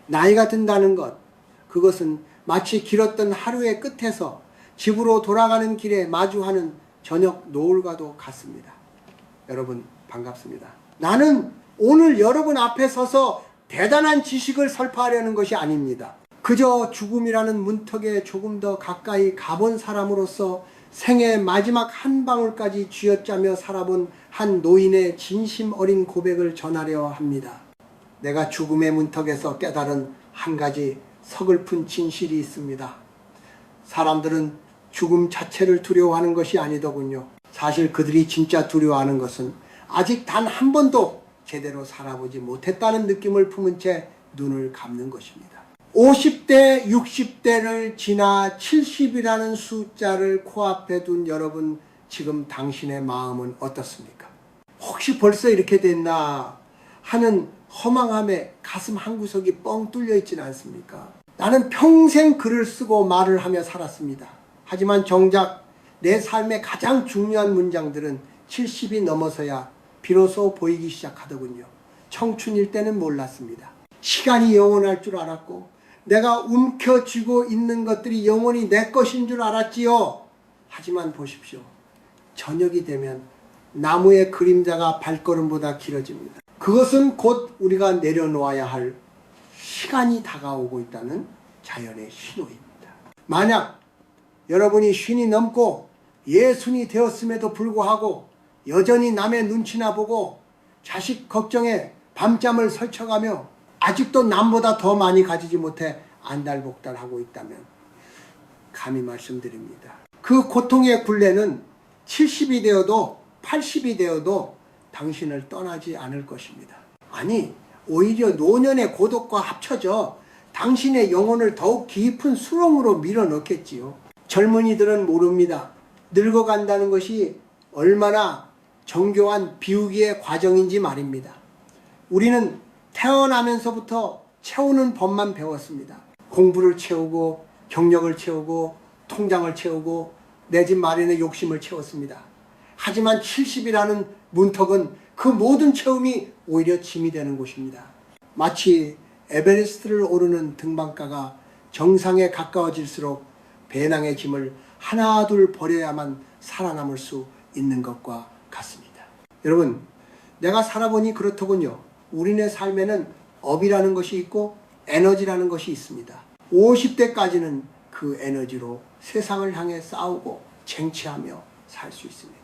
나이가 든다는 것, 그것은 마치 길었던 하루의 끝에서 집으로 돌아가는 길에 마주하는 저녁 노을과도 같습니다. 여러분 반갑습니다. 나는 오늘 여러분 앞에 서서 대단한 지식을 설파하려는 것이 아닙니다. 그저 죽음이라는 문턱에 조금 더 가까이 가본 사람으로서 생의 마지막 한 방울까지 쥐어짜며 살아본 한 노인의 진심 어린 고백을 전하려 합니다. 내가 죽음의 문턱에서 깨달은 한 가지 서글픈 진실이 있습니다. 사람들은 죽음 자체를 두려워하는 것이 아니더군요. 사실 그들이 진짜 두려워하는 것은 아직 단 한 번도 제대로 살아보지 못했다는 느낌을 품은 채 눈을 감는 것입니다. 50대, 60대를 지나 70이라는 숫자를 코앞에 둔 여러분, 지금 당신의 마음은 어떻습니까? 혹시 벌써 이렇게 됐나 하는 허망함에 가슴 한구석이 뻥 뚫려 있지는 않습니까? 나는 평생 글을 쓰고 말을 하며 살았습니다. 하지만 정작 내 삶의 가장 중요한 문장들은 70이 넘어서야 비로소 보이기 시작하더군요. 청춘일 때는 몰랐습니다. 시간이 영원할 줄 알았고 내가 움켜쥐고 있는 것들이 영원히 내 것인 줄 알았지요. 하지만 보십시오. 저녁이 되면 나무의 그림자가 발걸음보다 길어집니다. 그것은 곧 우리가 내려놓아야 할 시간이 다가오고 있다는 자연의 신호입니다. 만약 여러분이 50이 넘고 60이 되었음에도 불구하고 여전히 남의 눈치나 보고 자식 걱정에 밤잠을 설쳐가며 아직도 남보다 더 많이 가지지 못해 안달복달하고 있다면 감히 말씀드립니다. 그 고통의 굴레는 70이 되어도 80이 되어도 당신을 떠나지 않을 것입니다. 아니, 오히려 노년의 고독과 합쳐져 당신의 영혼을 더욱 깊은 수렁으로 밀어넣겠지요. 젊은이들은 모릅니다. 늙어간다는 것이 얼마나 정교한 비우기의 과정인지 말입니다. 우리는 태어나면서부터 채우는 법만 배웠습니다. 공부를 채우고 경력을 채우고 통장을 채우고 내 집 마련의 욕심을 채웠습니다. 하지만 70이라는 문턱은 그 모든 체험이 오히려 짐이 되는 곳입니다. 마치 에베레스트를 오르는 등반가가 정상에 가까워질수록 배낭의 짐을 하나둘 버려야만 살아남을 수 있는 것과 같습니다. 여러분, 내가 살아보니 그렇더군요. 우리네 삶에는 업이라는 것이 있고 에너지라는 것이 있습니다. 50대까지는 그 에너지로 세상을 향해 싸우고 쟁취하며 살 수 있습니다.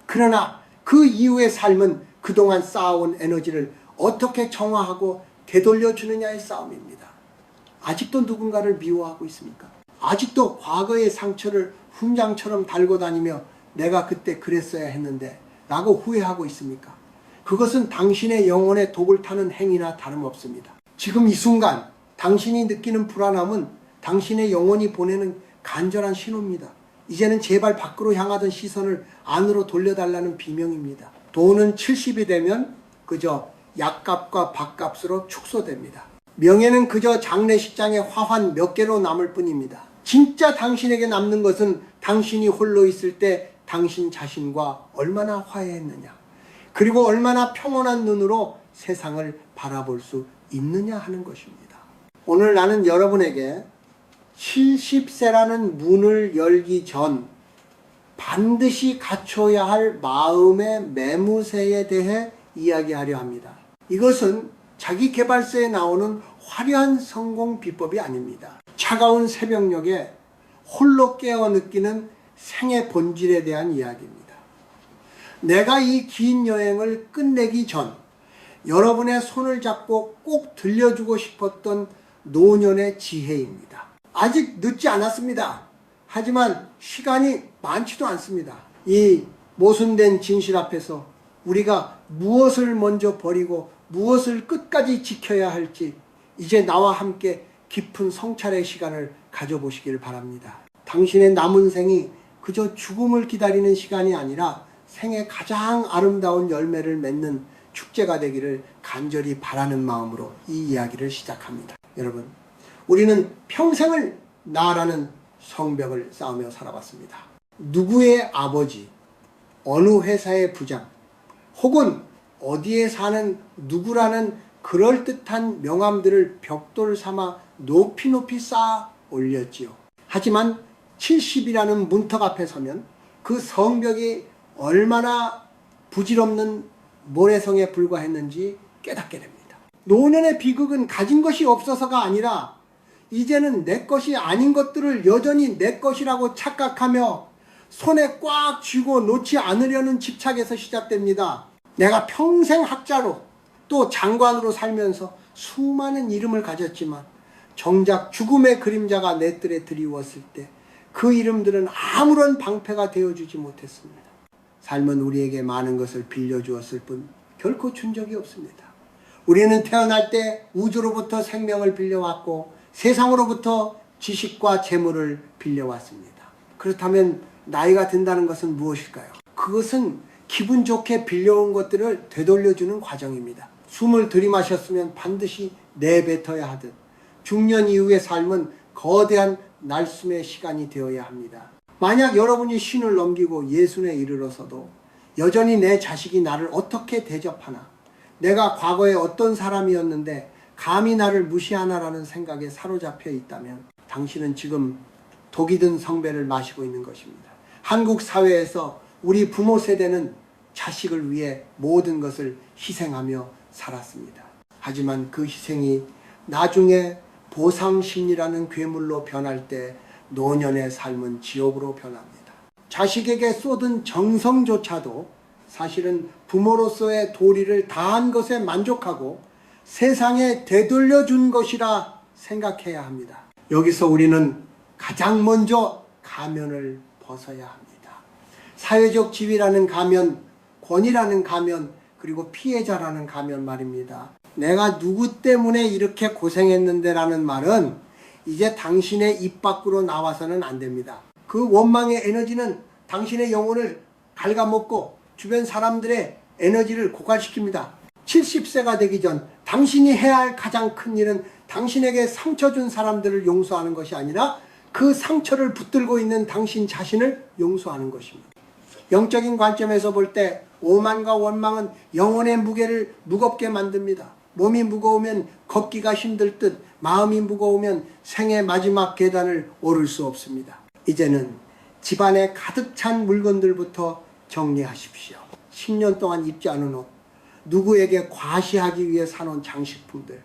그러나 그 이후의 삶은 그동안 쌓아온 에너지를 어떻게 정화하고 되돌려주느냐의 싸움입니다. 아직도 누군가를 미워하고 있습니까? 아직도 과거의 상처를 훈장처럼 달고 다니며 내가 그때 그랬어야 했는데 라고 후회하고 있습니까? 그것은 당신의 영혼에 독을 타는 행위나 다름없습니다. 지금 이 순간 당신이 느끼는 불안함은 당신의 영혼이 보내는 간절한 신호입니다. 이제는 제발 밖으로 향하던 시선을 안으로 돌려달라는 비명입니다. 돈은 70이 되면 그저 약값과 밥값으로 축소됩니다. 명예는 그저 장례식장의 화환 몇 개로 남을 뿐입니다. 진짜 당신에게 남는 것은 당신이 홀로 있을 때 당신 자신과 얼마나 화해했느냐, 그리고 얼마나 평온한 눈으로 세상을 바라볼 수 있느냐 하는 것입니다. 오늘 나는 여러분에게 70세라는 문을 열기 전 반드시 갖춰야 할 마음의 매무새에 대해 이야기하려 합니다. 이것은 자기계발서에 나오는 화려한 성공 비법이 아닙니다. 차가운 새벽녘에 홀로 깨어 느끼는 생의 본질에 대한 이야기입니다. 내가 이 긴 여행을 끝내기 전 여러분의 손을 잡고 꼭 들려주고 싶었던 노년의 지혜입니다. 아직 늦지 않았습니다. 하지만 시간이 많지도 않습니다. 이 모순된 진실 앞에서 우리가 무엇을 먼저 버리고 무엇을 끝까지 지켜야 할지 이제 나와 함께 깊은 성찰의 시간을 가져보시길 바랍니다. 당신의 남은 생이 그저 죽음을 기다리는 시간이 아니라 생의 가장 아름다운 열매를 맺는 축제가 되기를 간절히 바라는 마음으로 이 이야기를 시작합니다. 여러분, 우리는 평생을 나라는 성벽을 쌓으며 살아왔습니다. 누구의 아버지, 어느 회사의 부장, 혹은 어디에 사는 누구라는 그럴듯한 명함들을 벽돌 삼아 높이 높이 쌓아 올렸지요. 하지만 70이라는 문턱 앞에 서면 그 성벽이 얼마나 부질없는 모래성에 불과했는지 깨닫게 됩니다. 노년의 비극은 가진 것이 없어서가 아니라 이제는 내 것이 아닌 것들을 여전히 내 것이라고 착각하며 손에 꽉 쥐고 놓지 않으려는 집착에서 시작됩니다. 내가 평생 학자로 또 장관으로 살면서 수많은 이름을 가졌지만 정작 죽음의 그림자가 내 뜰에 드리웠을 때 그 이름들은 아무런 방패가 되어주지 못했습니다. 삶은 우리에게 많은 것을 빌려주었을 뿐 결코 준 적이 없습니다. 우리는 태어날 때 우주로부터 생명을 빌려왔고 세상으로부터 지식과 재물을 빌려왔습니다. 그렇다면 나이가 든다는 것은 무엇일까요? 그것은 기분 좋게 빌려온 것들을 되돌려주는 과정입니다. 숨을 들이마셨으면 반드시 내뱉어야 하듯 중년 이후의 삶은 거대한 날숨의 시간이 되어야 합니다. 만약 여러분이 쉰을 넘기고 예순에 이르러서도 여전히 내 자식이 나를 어떻게 대접하나, 내가 과거에 어떤 사람이었는데 감히 나를 무시하나라는 생각에 사로잡혀 있다면 당신은 지금 독이 든 성배를 마시고 있는 것입니다. 한국 사회에서 우리 부모 세대는 자식을 위해 모든 것을 희생하며 살았습니다. 하지만 그 희생이 나중에 보상심리라는 괴물로 변할 때 노년의 삶은 지옥으로 변합니다. 자식에게 쏟은 정성조차도 사실은 부모로서의 도리를 다한 것에 만족하고 세상에 되돌려준 것이라 생각해야 합니다. 여기서 우리는 가장 먼저 가면을 벗어야 합니다. 사회적 지위라는 가면, 권위라는 가면, 그리고 피해자라는 가면 말입니다. 내가 누구 때문에 이렇게 고생했는데 라는 말은 이제 당신의 입 밖으로 나와서는 안 됩니다. 그 원망의 에너지는 당신의 영혼을 갉아먹고 주변 사람들의 에너지를 고갈시킵니다. 70세가 되기 전 당신이 해야 할 가장 큰 일은 당신에게 상처 준 사람들을 용서하는 것이 아니라 그 상처를 붙들고 있는 당신 자신을 용서하는 것입니다. 영적인 관점에서 볼 때 오만과 원망은 영혼의 무게를 무겁게 만듭니다. 몸이 무거우면 걷기가 힘들 듯 마음이 무거우면 생의 마지막 계단을 오를 수 없습니다. 이제는 집안에 가득 찬 물건들부터 정리하십시오. 10년 동안 입지 않은 옷, 누구에게 과시하기 위해 사놓은 장식품들,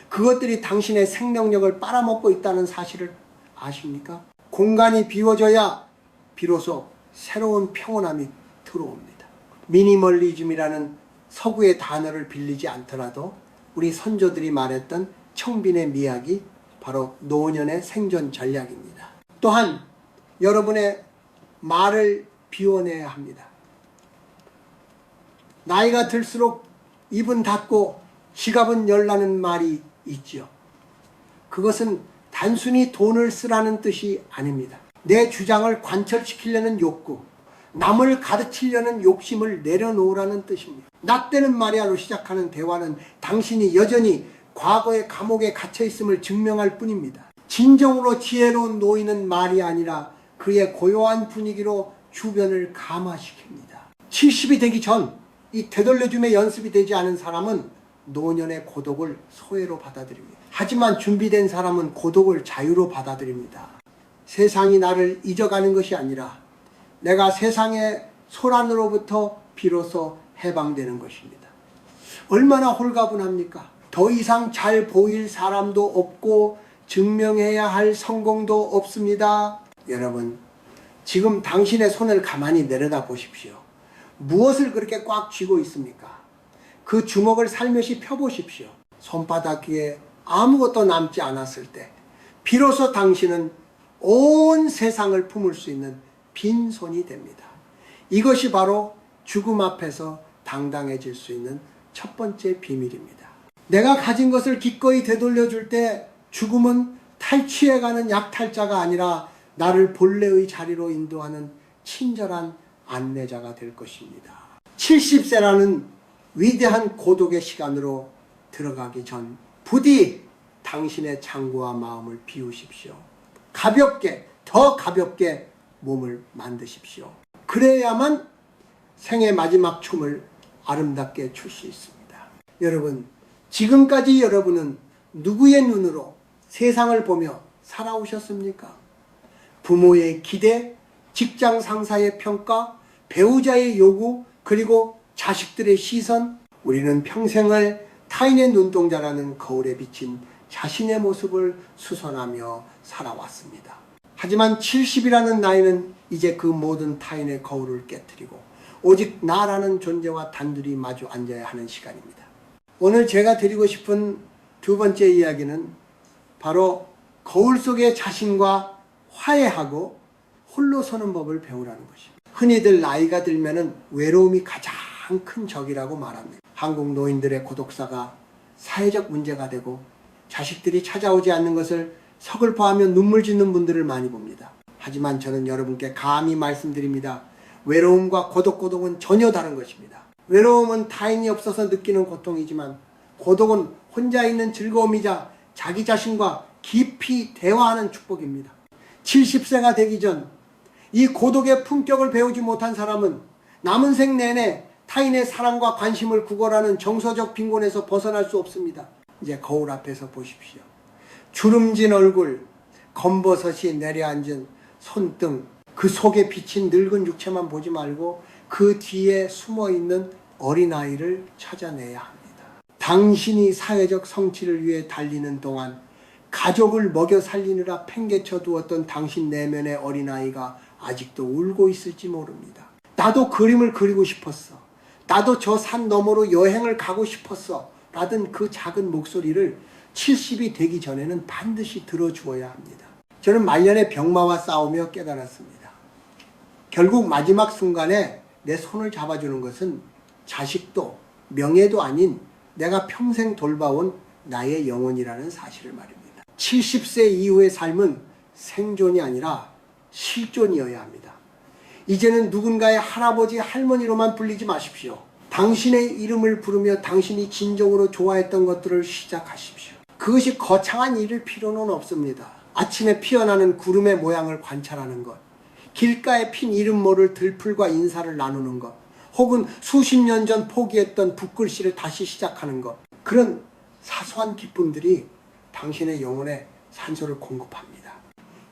그것들이 당신의 생명력을 빨아먹고 있다는 사실을 아십니까? 공간이 비워져야 비로소 새로운 평온함이 들어옵니다. 미니멀리즘이라는 서구의 단어를 빌리지 않더라도 우리 선조들이 말했던 청빈의 미학이 바로 노년의 생존 전략입니다. 또한 여러분의 말을 비워내야 합니다. 나이가 들수록 입은 닫고 지갑은 열라는 말이 있지요. 그것은 단순히 돈을 쓰라는 뜻이 아닙니다. 내 주장을 관철시키려는 욕구, 남을 가르치려는 욕심을 내려놓으라는 뜻입니다. 나 때는 말이야로 시작하는 대화는 당신이 여전히 과거의 감옥에 갇혀있음을 증명할 뿐입니다. 진정으로 지혜로운 노인은 말이 아니라 그의 고요한 분위기로 주변을 감화시킵니다. 70이 되기 전 이 되돌려줌의 연습이 되지 않은 사람은 노년의 고독을 소외로 받아들입니다. 하지만 준비된 사람은 고독을 자유로 받아들입니다. 세상이 나를 잊어가는 것이 아니라 내가 세상의 소란으로부터 비로소 해방되는 것입니다. 얼마나 홀가분합니까? 더 이상 잘 보일 사람도 없고 증명해야 할 성공도 없습니다. 여러분, 지금 당신의 손을 가만히 내려다 보십시오. 무엇을 그렇게 꽉 쥐고 있습니까? 그 주먹을 살며시 펴보십시오. 손바닥 위에 아무것도 남지 않았을 때 비로소 당신은 온 세상을 품을 수 있는 빈손이 됩니다. 이것이 바로 죽음 앞에서 당당해질 수 있는 첫 번째 비밀입니다. 내가 가진 것을 기꺼이 되돌려줄 때 죽음은 탈취해가는 약탈자가 아니라 나를 본래의 자리로 인도하는 친절한 안내자가 될 것입니다. 70세라는 위대한 고독의 시간으로 들어가기 전 부디 당신의 창고와 마음을 비우십시오. 가볍게, 더 가볍게 몸을 만드십시오. 그래야만 생의 마지막 춤을 아름답게 출 수 있습니다. 여러분, 지금까지 여러분은 누구의 눈으로 세상을 보며 살아오셨습니까? 부모의 기대, 직장 상사의 평가, 배우자의 요구, 그리고 자식들의 시선. 우리는 평생을 타인의 눈동자라는 거울에 비친 자신의 모습을 수선하며 살아왔습니다. 하지만 70이라는 나이는 이제 그 모든 타인의 거울을 깨트리고 오직 나라는 존재와 단둘이 마주 앉아야 하는 시간입니다. 오늘 제가 드리고 싶은 두 번째 이야기는 바로 거울 속의 자신과 화해하고 홀로 서는 법을 배우라는 것입니다. 흔히들 나이가 들면은 외로움이 가장 큰 적이라고 말합니다. 한국 노인들의 고독사가 사회적 문제가 되고 자식들이 찾아오지 않는 것을 서글퍼하며 눈물 짓는 분들을 많이 봅니다. 하지만 저는 여러분께 감히 말씀드립니다. 외로움과 고독은 전혀 다른 것입니다. 외로움은 타인이 없어서 느끼는 고통이지만 고독은 혼자 있는 즐거움이자 자기 자신과 깊이 대화하는 축복입니다. 70세가 되기 전 이 고독의 품격을 배우지 못한 사람은 남은 생 내내 타인의 사랑과 관심을 구걸하는 정서적 빈곤에서 벗어날 수 없습니다. 이제 거울 앞에서 보십시오. 주름진 얼굴, 검버섯이 내려앉은 손등, 그 속에 비친 늙은 육체만 보지 말고 그 뒤에 숨어있는 어린아이를 찾아내야 합니다. 당신이 사회적 성취를 위해 달리는 동안 가족을 먹여 살리느라 팽개쳐 두었던 당신 내면의 어린아이가 아직도 울고 있을지 모릅니다. 나도 그림을 그리고 싶었어. 나도 저 산 너머로 여행을 가고 싶었어. 라던 그 작은 목소리를 70이 되기 전에는 반드시 들어주어야 합니다. 저는 말년에 병마와 싸우며 깨달았습니다. 결국 마지막 순간에 내 손을 잡아주는 것은 자식도 명예도 아닌 내가 평생 돌봐온 나의 영혼이라는 사실을 말입니다. 70세 이후의 삶은 생존이 아니라 실존이어야 합니다. 이제는 누군가의 할아버지, 할머니로만 불리지 마십시오. 당신의 이름을 부르며 당신이 진정으로 좋아했던 것들을 시작하십시오. 그것이 거창한 일일 필요는 없습니다. 아침에 피어나는 구름의 모양을 관찰하는 것, 길가에 핀 이름 모를 들풀과 인사를 나누는 것, 혹은 수십 년 전 포기했던 붓글씨를 다시 시작하는 것, 그런 사소한 기쁨들이 당신의 영혼에 산소를 공급합니다.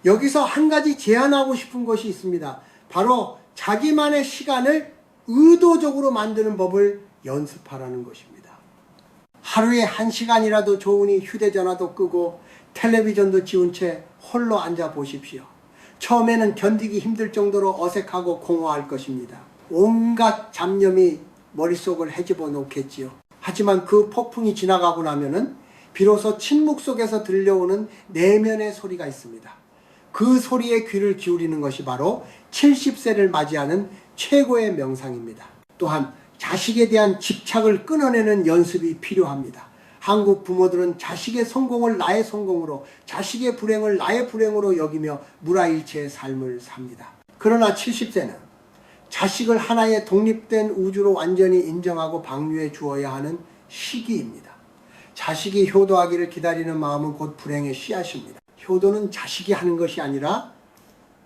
여기서 한 가지 제안하고 싶은 것이 있습니다. 바로 자기만의 시간을 의도적으로 만드는 법을 연습하라는 것입니다. 하루에 1시간이라도 좋으니 휴대전화도 끄고 텔레비전도 지운 채 홀로 앉아 보십시오. 처음에는 견디기 힘들 정도로 어색하고 공허할 것입니다. 온갖 잡념이 머릿속을 헤집어 놓겠지요. 하지만 그 폭풍이 지나가고 나면은 비로소 침묵 속에서 들려오는 내면의 소리가 있습니다. 그 소리에 귀를 기울이는 것이 바로 70세를 맞이하는 최고의 명상입니다. 또한 자식에 대한 집착을 끊어내는 연습이 필요합니다. 한국 부모들은 자식의 성공을 나의 성공으로, 자식의 불행을 나의 불행으로 여기며 무라일체의 삶을 삽니다. 그러나 70세는 자식을 하나의 독립된 우주로 완전히 인정하고 방류해 주어야 하는 시기입니다. 자식이 효도하기를 기다리는 마음은 곧 불행의 씨앗입니다. 효도는 자식이 하는 것이 아니라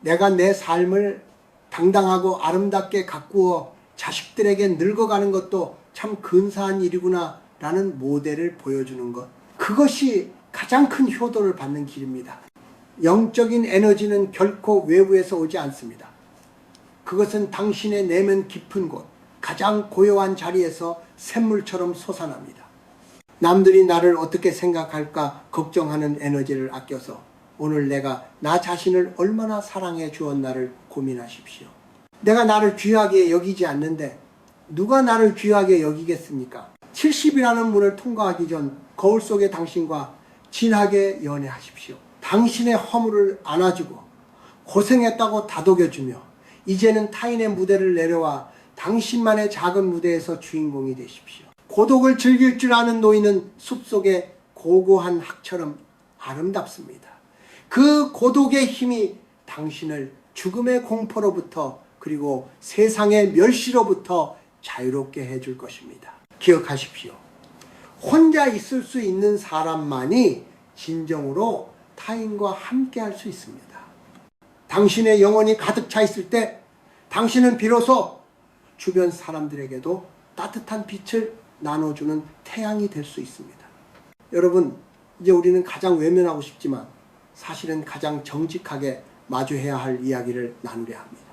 내가 내 삶을 당당하고 아름답게 가꾸어 자식들에게 늙어가는 것도 참 근사한 일이구나 라는 모델을 보여주는 것, 그것이 가장 큰 효도를 받는 길입니다. 영적인 에너지는 결코 외부에서 오지 않습니다. 그것은 당신의 내면 깊은 곳, 가장 고요한 자리에서 샘물처럼 솟아납니다. 남들이 나를 어떻게 생각할까 걱정하는 에너지를 아껴서 오늘 내가 나 자신을 얼마나 사랑해 주었나를 고민하십시오. 내가 나를 귀하게 여기지 않는데 누가 나를 귀하게 여기겠습니까? 70이라는 문을 통과하기 전 거울 속의 당신과 진하게 연애하십시오. 당신의 허물을 안아주고 고생했다고 다독여주며 이제는 타인의 무대를 내려와 당신만의 작은 무대에서 주인공이 되십시오. 고독을 즐길 줄 아는 노인은 숲속의 고고한 학처럼 아름답습니다. 그 고독의 힘이 당신을 죽음의 공포로부터 그리고 세상의 멸시로부터 자유롭게 해줄 것입니다. 기억하십시오. 혼자 있을 수 있는 사람만이 진정으로 타인과 함께 할 수 있습니다. 당신의 영혼이 가득 차 있을 때 당신은 비로소 주변 사람들에게도 따뜻한 빛을 나눠주는 태양이 될 수 있습니다. 여러분, 이제 우리는 가장 외면하고 싶지만 사실은 가장 정직하게 마주해야 할 이야기를 나누려 합니다.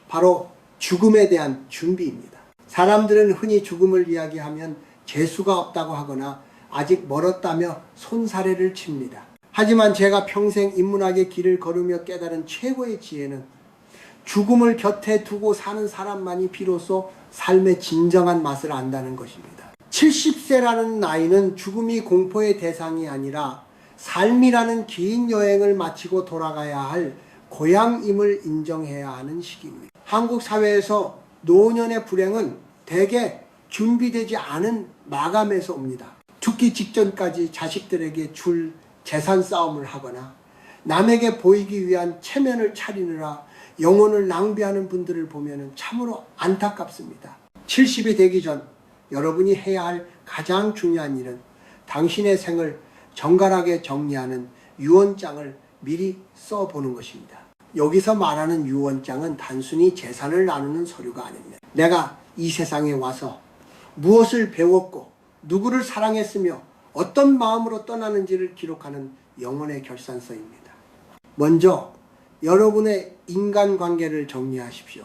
바로 죽음에 대한 준비입니다. 사람들은 흔히 죽음을 이야기하면 재수가 없다고 하거나 아직 멀었다며 손사래를 칩니다. 하지만 제가 평생 인문학의 길을 걸으며 깨달은 최고의 지혜는 죽음을 곁에 두고 사는 사람만이 비로소 삶의 진정한 맛을 안다는 것입니다. 70세라는 나이는 죽음이 공포의 대상이 아니라 삶이라는 긴 여행을 마치고 돌아가야 할 고향임을 인정해야 하는 시기입니다. 한국 사회에서 노년의 불행은 대개 준비되지 않은 마감에서 옵니다. 죽기 직전까지 자식들에게 줄 재산 싸움을 하거나 남에게 보이기 위한 체면을 차리느라 영혼을 낭비하는 분들을 보면 참으로 안타깝습니다. 70이 되기 전 여러분이 해야 할 가장 중요한 일은 당신의 생을 정갈하게 정리하는 유언장을 미리 써보는 것입니다. 여기서 말하는 유언장은 단순히 재산을 나누는 서류가 아닙니다. 내가 이 세상에 와서 무엇을 배웠고 누구를 사랑했으며 어떤 마음으로 떠나는지를 기록하는 영혼의 결산서입니다. 먼저 여러분의 인간관계를 정리하십시오.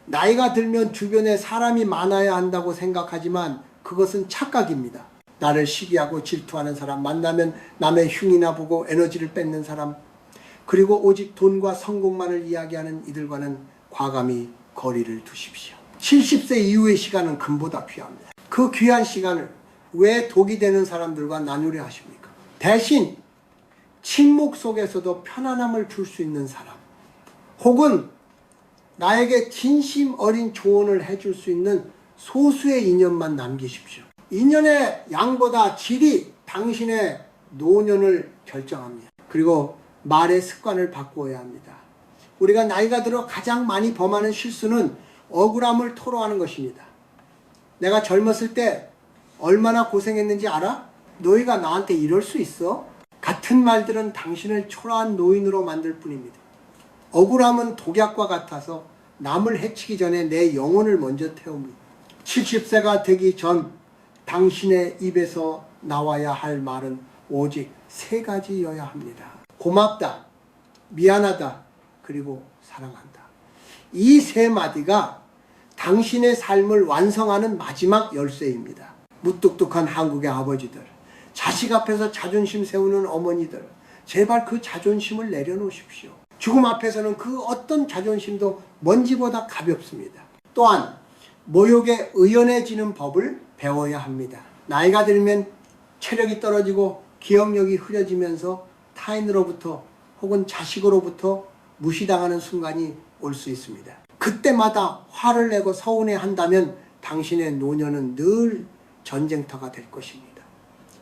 나이가 들면 주변에 사람이 많아야 한다고 생각하지만 그것은 착각입니다. 나를 시기하고 질투하는 사람, 만나면 남의 흉이나 보고 에너지를 뺏는 사람, 그리고 오직 돈과 성공만을 이야기하는 이들과는 과감히 거리를 두십시오. 70세 이후의 시간은 금보다 귀합니다. 그 귀한 시간을 왜 독이 되는 사람들과 나누려 하십니까? 대신 침묵 속에서도 편안함을 줄 수 있는 사람, 혹은 나에게 진심 어린 조언을 해줄 수 있는 소수의 인연만 남기십시오. 인연의 양보다 질이 당신의 노년을 결정합니다. 그리고 말의 습관을 바꾸어야 합니다. 우리가 나이가 들어 가장 많이 범하는 실수는 억울함을 토로하는 것입니다. 내가 젊었을 때 얼마나 고생했는지 알아? 너희가 나한테 이럴 수 있어? 같은 말들은 당신을 초라한 노인으로 만들 뿐입니다. 억울함은 독약과 같아서 남을 해치기 전에 내 영혼을 먼저 태웁니다. 70세가 되기 전 당신의 입에서 나와야 할 말은 오직 3가지여야 합니다. 고맙다, 미안하다, 그리고 사랑한다. 이 3마디가 당신의 삶을 완성하는 마지막 열쇠입니다. 무뚝뚝한 한국의 아버지들, 자식 앞에서 자존심 세우는 어머니들, 제발 그 자존심을 내려놓으십시오. 죽음 앞에서는 그 어떤 자존심도 먼지보다 가볍습니다. 또한 모욕에 의연해지는 법을 배워야 합니다. 나이가 들면 체력이 떨어지고 기억력이 흐려지면서 타인으로부터 혹은 자식으로부터 무시당하는 순간이 올 수 있습니다. 그때마다 화를 내고 서운해한다면 당신의 노년은 늘 전쟁터가 될 것입니다.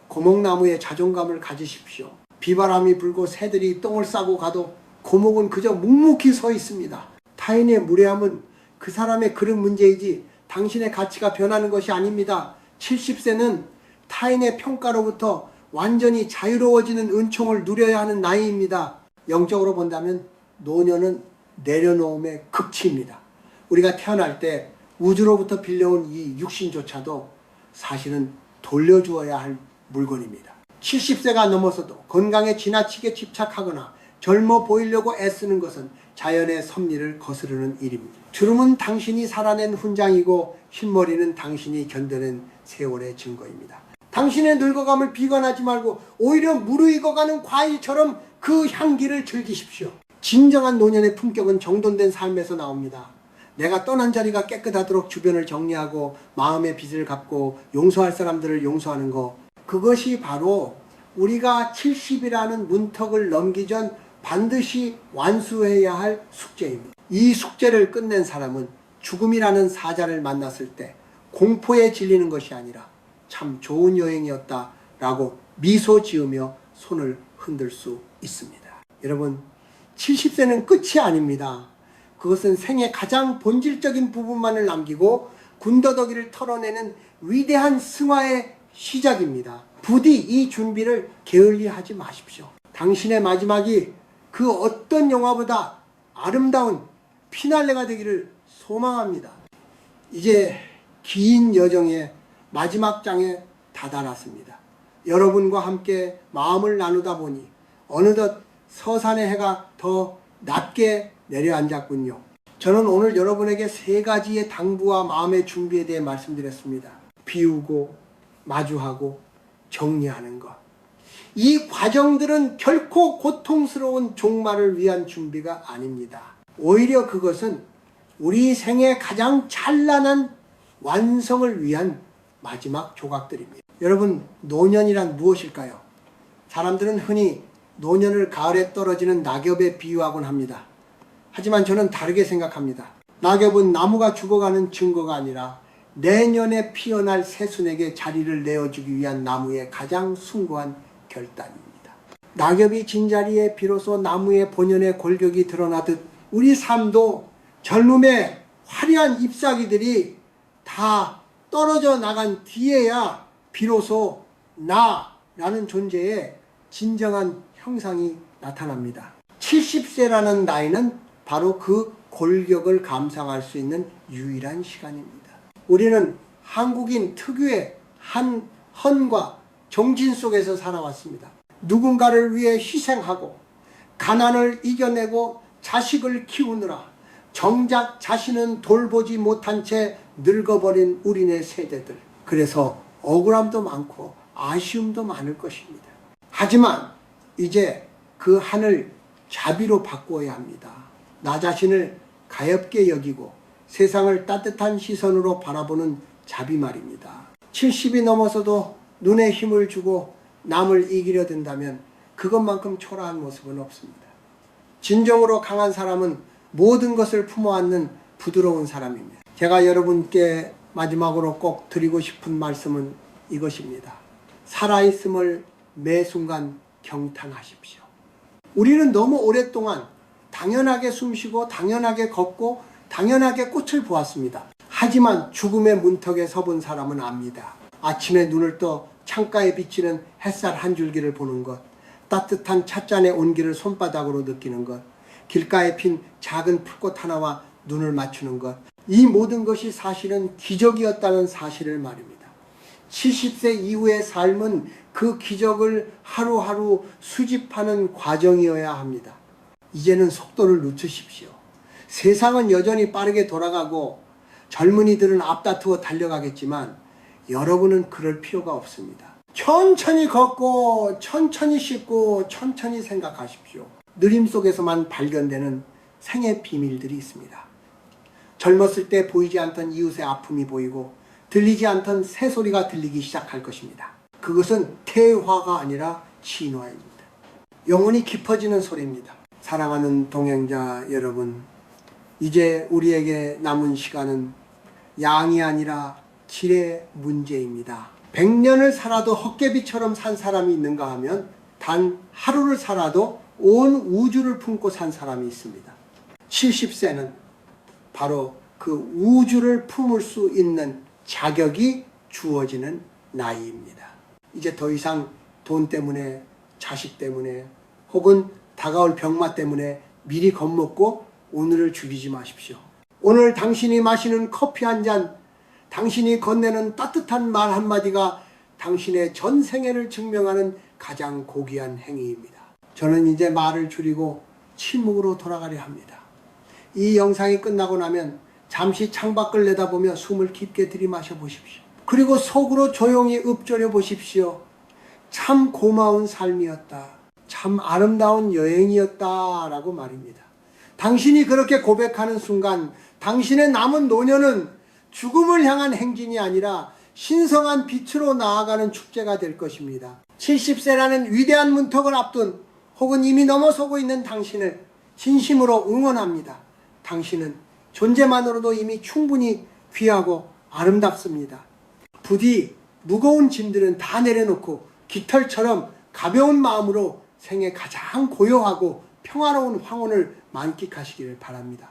고목나무에 자존감을 가지십시오. 비바람이 불고 새들이 똥을 싸고 가도 고목은 그저 묵묵히 서 있습니다. 타인의 무례함은 그 사람의 그런 문제이지 당신의 가치가 변하는 것이 아닙니다. 70세는 타인의 평가로부터 완전히 자유로워지는 은총을 누려야 하는 나이입니다. 영적으로 본다면 노년은 내려놓음의 극치입니다. 우리가 태어날 때 우주로부터 빌려온 이 육신조차도 사실은 돌려주어야 할 물건입니다. 70세가 넘어서도 건강에 지나치게 집착하거나 젊어 보이려고 애쓰는 것은 자연의 섭리를 거스르는 일입니다. 주름은 당신이 살아낸 훈장이고 흰머리는 당신이 견뎌낸 세월의 증거입니다. 당신의 늙어감을 비관하지 말고 오히려 무르익어가는 과일처럼 그 향기를 즐기십시오. 진정한 노년의 품격은 정돈된 삶에서 나옵니다. 내가 떠난 자리가 깨끗하도록 주변을 정리하고 마음의 빚을 갚고 용서할 사람들을 용서하는 것, 그것이 바로 우리가 70이라는 문턱을 넘기 전 반드시 완수해야 할 숙제입니다. 이 숙제를 끝낸 사람은 죽음이라는 사자를 만났을 때 공포에 질리는 것이 아니라 참 좋은 여행이었다 라고 미소 지으며 손을 흔들 수 있습니다. 여러분, 70세는 끝이 아닙니다. 그것은 생의 가장 본질적인 부분만을 남기고 군더더기를 털어내는 위대한 승화의 시작입니다. 부디 이 준비를 게을리하지 마십시오. 당신의 마지막이 그 어떤 영화보다 아름다운 피날레가 되기를 소망합니다. 이제 긴 여정의 마지막 장에 다다랐습니다. 여러분과 함께 마음을 나누다 보니 어느덧 서산의 해가 더 낮게 내려앉았군요. 저는 오늘 여러분에게 3가지의 당부와 마음의 준비에 대해 말씀드렸습니다. 비우고 마주하고 정리하는 것. 이 과정들은 결코 고통스러운 종말을 위한 준비가 아닙니다. 오히려 그것은 우리 생의 가장 찬란한 완성을 위한 마지막 조각들입니다. 여러분, 노년이란 무엇일까요? 사람들은 흔히 노년을 가을에 떨어지는 낙엽에 비유하곤 합니다. 하지만 저는 다르게 생각합니다. 낙엽은 나무가 죽어가는 증거가 아니라 내년에 피어날 새순에게 자리를 내어주기 위한 나무의 가장 숭고한 결단입니다. 낙엽이 진 자리에 비로소 나무의 본연의 골격이 드러나듯 우리 삶도 젊음의 화려한 잎사귀들이 다 떨어져 나간 뒤에야 비로소 나라는 존재의 진정한 형상이 나타납니다. 70세라는 나이는 바로 그 골격을 감상할 수 있는 유일한 시간입니다. 우리는 한국인 특유의 헌과 정진 속에서 살아왔습니다. 누군가를 위해 희생하고 가난을 이겨내고 자식을 키우느라 정작 자신은 돌보지 못한 채 늙어버린 우리네 세대들. 그래서 억울함도 많고 아쉬움도 많을 것입니다. 하지만 이제 그 한을 자비로 바꾸어야 합니다. 나 자신을 가엾게 여기고 세상을 따뜻한 시선으로 바라보는 자비 말입니다. 70이 넘어서도 눈에 힘을 주고 남을 이기려 든다면 그것만큼 초라한 모습은 없습니다. 진정으로 강한 사람은 모든 것을 품어안는 부드러운 사람입니다. 제가 여러분께 마지막으로 꼭 드리고 싶은 말씀은 이것입니다. 살아있음을 매 순간 경탄하십시오. 우리는 너무 오랫동안 당연하게 숨쉬고 당연하게 걷고 당연하게 꽃을 보았습니다. 하지만 죽음의 문턱에 서본 사람은 압니다. 아침에 눈을 떠 창가에 비치는 햇살 한 줄기를 보는 것, 따뜻한 찻잔의 온기를 손바닥으로 느끼는 것, 길가에 핀 작은 풀꽃 하나와 눈을 맞추는 것, 이 모든 것이 사실은 기적이었다는 사실을 말입니다. 70세 이후의 삶은 그 기적을 하루하루 수집하는 과정이어야 합니다. 이제는 속도를 늦추십시오. 세상은 여전히 빠르게 돌아가고 젊은이들은 앞다투어 달려가겠지만 여러분은 그럴 필요가 없습니다. 천천히 걷고 천천히 씻고 천천히 생각하십시오. 느림 속에서만 발견되는 생의 비밀들이 있습니다. 젊었을 때 보이지 않던 이웃의 아픔이 보이고 들리지 않던 새소리가 들리기 시작할 것입니다. 그것은 퇴화가 아니라 진화입니다. 영혼이 깊어지는 소리입니다. 사랑하는 동행자 여러분, 이제 우리에게 남은 시간은 양이 아니라 질의 문제입니다. 100년을 살아도 헛개비처럼 산 사람이 있는가 하면 단 하루를 살아도 온 우주를 품고 산 사람이 있습니다. 70세는 바로 그 우주를 품을 수 있는 자격이 주어지는 나이입니다. 이제 더 이상 돈 때문에, 자식 때문에, 혹은 다가올 병마 때문에 미리 겁먹고 오늘을 죽이지 마십시오. 오늘 당신이 마시는 커피 한 잔, 당신이 건네는 따뜻한 말 한마디가 당신의 전생애를 증명하는 가장 고귀한 행위입니다. 저는 이제 말을 줄이고 침묵으로 돌아가려 합니다. 이 영상이 끝나고 나면 잠시 창밖을 내다보며 숨을 깊게 들이마셔 보십시오. 그리고 속으로 조용히 읊조려 보십시오. 참 고마운 삶이었다. 참 아름다운 여행이었다 라고 말입니다. 당신이 그렇게 고백하는 순간 당신의 남은 노년은 죽음을 향한 행진이 아니라 신성한 빛으로 나아가는 축제가 될 것입니다. 70세라는 위대한 문턱을 앞둔 혹은 이미 넘어서고 있는 당신을 진심으로 응원합니다. 당신은 존재만으로도 이미 충분히 귀하고 아름답습니다. 부디 무거운 짐들은 다 내려놓고 깃털처럼 가벼운 마음으로 생애 가장 고요하고 평화로운 황혼을 만끽하시기를 바랍니다.